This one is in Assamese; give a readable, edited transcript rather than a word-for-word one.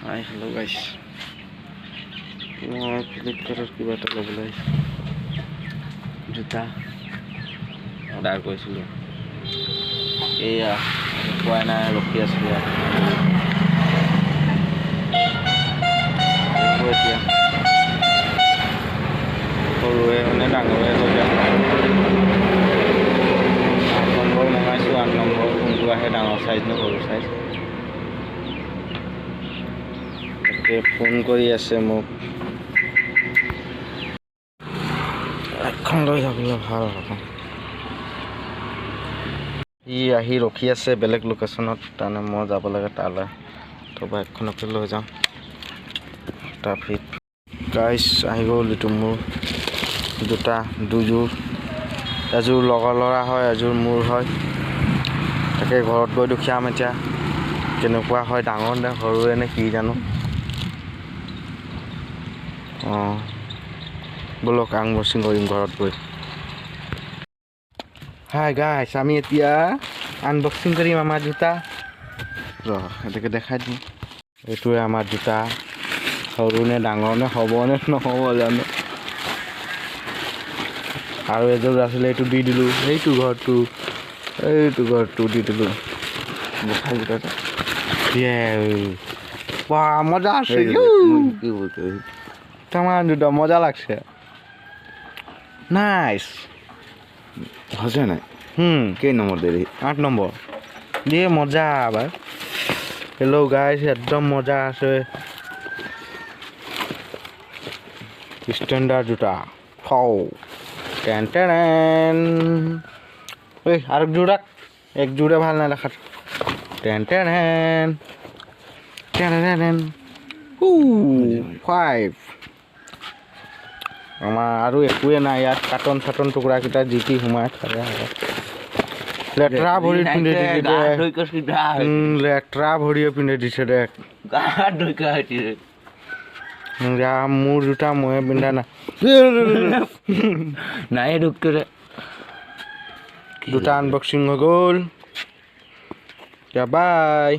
Hi, hello guys. মই ফ্লিপকাৰ্টত কিবা এটা ল'বলৈ জোতা অৰ্ডাৰ কৰিছিলোঁ। এয়া পোৱা নাই, ৰখি আছিলোঁ ইয়াত। এতিয়া সৰুৱে মানে ডাঙৰে হৈ যায়। 8 নম্বৰ মঙাইছোঁ, 8 নম্বৰ কোনটো আহে, ডাঙৰ চাইজ নে সৰু চাইজ। ফোন কৰি আছে মোক, এখন লৈ যাবলৈ ভাল হ'ব। সি আহি ৰখি আছে বেলেগ লোকেশ্যনত, তাৰমানে মই যাব লাগে তালৈ। তো বাইকখনকে লৈ যাওঁ। ট্ৰাফিক গাইছ আহি গ'ল। এইটো মোৰ জোতা দুযোৰ, এযোৰ লগৰ ল'ৰা হয়, এযোৰ মোৰ হয়। তাকে ঘৰত গৈ দুখিয়াম এতিয়া, কেনেকুৱা হয়, ডাঙৰ নে সৰুৱে নে কি জানো। অঁ ব'লক আনবক্সিং কৰিম ঘৰত গৈ। হাই গাইছ, আমি এতিয়া আনবক্সিং কৰিম আমাৰ জোতা। এনেকৈ দেখাই দিম। এইটোৱে আমাৰ জোতা, সৰু নে ডাঙৰ নে হ'ব নে নহ'ব জানো। আৰু এযোৰ আছিলে, এইটো দি দিলোঁ। এইটো ঘৰটো দি দিলোঁ। দেখাই জোতাটো মজা আছে, তোমাৰ জোতা মজা লাগছে। নাইচ হৈছে নাই? কেই নম্বৰ দেৰি? 8 নম্বৰ দিয়ে মজা। আবাৰ হেল্ল' গাইছ, একদম মজা আছে। ষ্টেণ্ডাৰ্ড জোতা খাও টেন টেন। এই আৰু জোৰা এক জোৰে ভাল নাই দেখাত। Ten ten 5। আমাৰ আৰু একোৱে নাই ইয়াত। কাৰ্টন চাটন টুকুৰাকেইটা যি টি সোমাই থাকে। লেতেৰা ভৰিত পিন্ধি দিছে দে, লেতেৰা ভৰিয়ে পিন্ধি দিছে দে। মোৰ জোতা ময়ে পিন্ধা নাই। জোতা আনবক্সিং হৈ গ'ল। বাই।